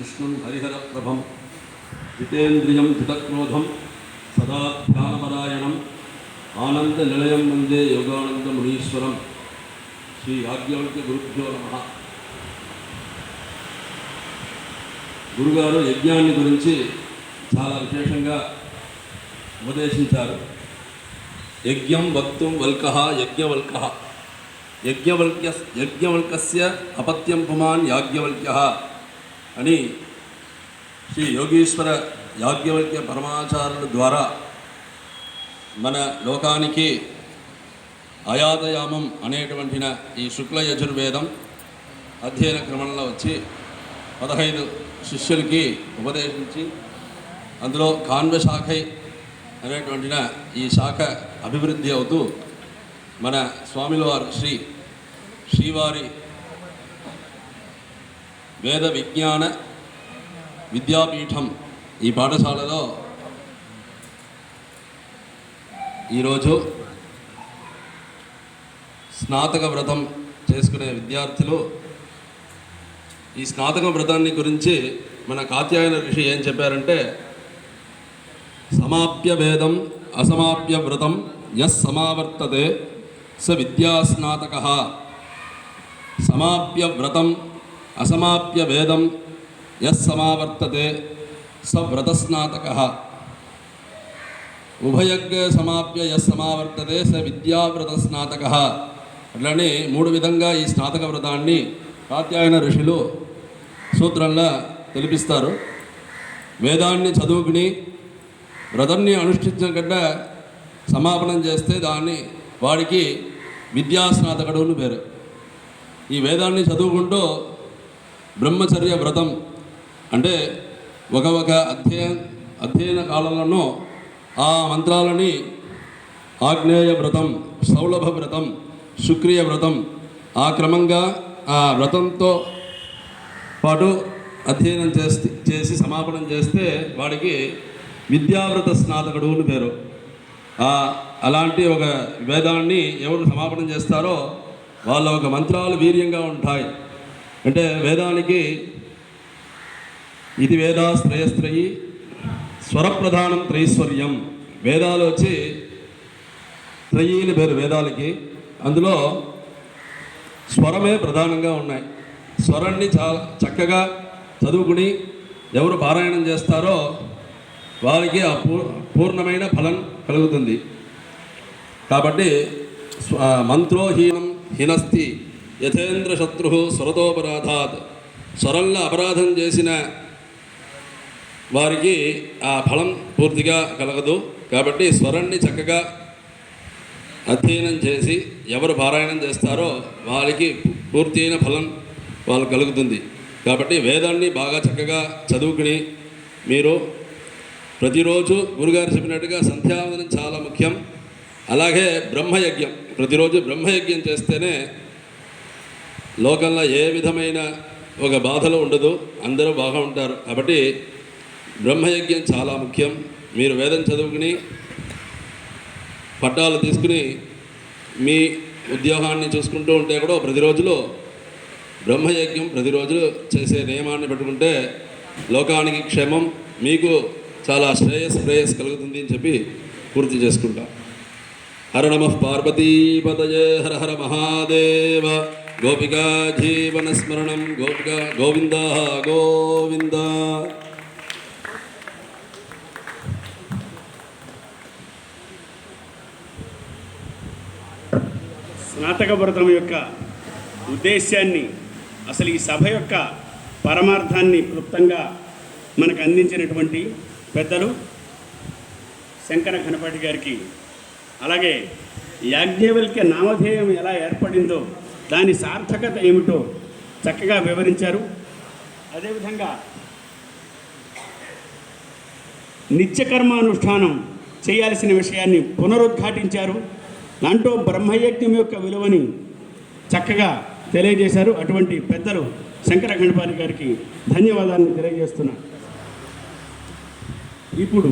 విష్ణుం హరిహరప్రభం జితేంద్రియం జితక్రోధం సదా ధ్యానపరాయణం ఆనందనిలయం వందే యోగానందమునీశ్వరం. శ్రీ యాజ్ఞవల్క్య గురుభ్యో నమః. గురుగారు యజ్ఞాన్ని గురించి చాలా విశేషంగా ఉపదేశించారు. యజ్ఞం వక్తుం వల్కః యజ్ఞవల్కః యజ్ఞవల్కస్య అపత్యం పుమాన్ యాజ్ఞవల్క్యః అని శ్రీ యోగీశ్వర యాజ్ఞవల్క్య పరమాచార్యుల ద్వారా మన లోకానికి ఆయాతయామం అనేటువంటి ఈ శుక్ల యజుర్వేదం అధ్యయన క్రమంలో వచ్చి 15 శిష్యులకి ఉపదేశించి అందులో కాన్వ శాఖై అనేటువంటి ఈ శాఖ అభివృద్ధి అవుతూ మన స్వామిల వారు శ్రీవారి వేద విజ్ఞాన విద్యాపీఠం ఈ పాఠశాలలో ఈరోజు స్నాతక వ్రతం చేసుకునే విద్యార్థులు ఈ స్నాతక వ్రతాన్ని గురించి మన కాత్యాయన ఋషి ఏం చెప్పారంటే, సమాప్య వేదం అసమాప్య వ్రతం యస్ సమావర్తతే స విద్యాస్నాతకః. సమాప్య వ్రతం అసమాప్య వేదం యస్ సమావర్తతే స వ్రతస్నాతకః. ఉభయజ్ఞ సమాప్య యస్ సమావర్తతే స విద్యావ్రతస్నాతకః. అట్లనే 3 విధంగా ఈ స్నాతక వ్రతాన్ని కాత్యాయన ఋషులు సూత్రంలో తెలిపిస్తారు. వేదాన్ని చదువుకుని వ్రతాన్ని అనుష్ఠించకుండా సమాపనం చేస్తే వాడికి విద్యాస్నాతకుడు అని పేరు. ఈ వేదాన్ని చదువుకుంటూ బ్రహ్మచర్య వ్రతం అంటే ఒక అధ్యయన కాలంలోనూ ఆ మంత్రాలని ఆగ్నేయ వ్రతం, సౌలభ వ్రతం, శుక్రియ వ్రతం ఆ క్రమంగా ఆ వ్రతంతో పాటు అధ్యయనం చేసి సమాపనం చేస్తే వాడికి విద్యావ్రత స్నాతకుడు అని పేరు. అలాంటి ఒక వేదాన్ని ఎవరు సమాపనం చేస్తారో వాళ్ళ ఒక మంత్రాలు వీర్యంగా ఉంటాయి. అంటే వేదానికి ఇది వేదాస్త్రయస్త్రయి స్వరప్రధానం త్రైశ్వర్యం. వేదాలు వచ్చి త్రయీని పేరు వేదాలకి. అందులో స్వరమే ప్రధానంగా ఉన్నాయి. స్వరాన్ని చాలా చక్కగా చదువుకుని ఎవరు పారాయణం చేస్తారో వారికి ఆ పూర్ణమైన ఫలం కలుగుతుంది. కాబట్టి మంత్రోహీనం హినస్తి యథేంద్ర శత్రు స్వరతోపరాధాత్. స్వరంలో అపరాధం చేసిన వారికి ఆ ఫలం పూర్తిగా కలగదు. కాబట్టి స్వరాన్ని చక్కగా అధ్యయనం చేసి ఎవరు పారాయణం చేస్తారో వాళ్ళకి పూర్తి అయిన ఫలం వాళ్ళకు కలుగుతుంది. కాబట్టి వేదాన్ని బాగా చక్కగా చదువుకుని మీరు ప్రతిరోజు గురుగారు చెప్పినట్టుగా సంధ్యావందనం చాలా ముఖ్యం. అలాగే బ్రహ్మయజ్ఞం, ప్రతిరోజు బ్రహ్మయజ్ఞం చేస్తేనే లోకంలో ఏ విధమైన ఒక బాధలు ఉండదు, అందరూ బాగా ఉంటారు. కాబట్టి బ్రహ్మయజ్ఞం చాలా ముఖ్యం. మీరు వేదం చదువుకుని పట్టాలు తీసుకుని మీ ఉద్యోగాన్ని చూసుకుంటూ ఉంటే కూడా ప్రతిరోజులో బ్రహ్మయజ్ఞం ప్రతిరోజు చేసే నియమాన్ని పెట్టుకుంటే లోకానికి క్షేమం, మీకు చాలా శ్రేయస్ కలుగుతుంది అని చెప్పి పూర్తి చేసుకుంటాం. హర నమః పార్వతీపతయే హర హర మహాదేవ. గోపికా జీవన స్మరణం గోవింద గోవింద. స్నాతక వ్రతం యొక్క ఉద్దేశ్యాన్ని, అసలు ఈ సభ యొక్క పరమార్థాన్ని క్లుప్తంగా మనకు అందించినటువంటి పెద్దలు శంకర గణపతి గారికి, అలాగే యాజ్ఞవల్క్య నామధేయం ఎలా ఏర్పడిందో దాని సార్థకత ఏమిటో చక్కగా వివరించారు. అదేవిధంగా నిత్యకర్మానుష్ఠానం చేయాల్సిన విషయాన్ని పునరుద్ఘాటించారు. దాంట్లో బ్రహ్మయజ్ఞం యొక్క విలువని చక్కగా తెలియజేశారు. అటువంటి పెద్దలు శంకర గణపతి గారికి ధన్యవాదాలను తెలియజేస్తున్నాను. ఇప్పుడు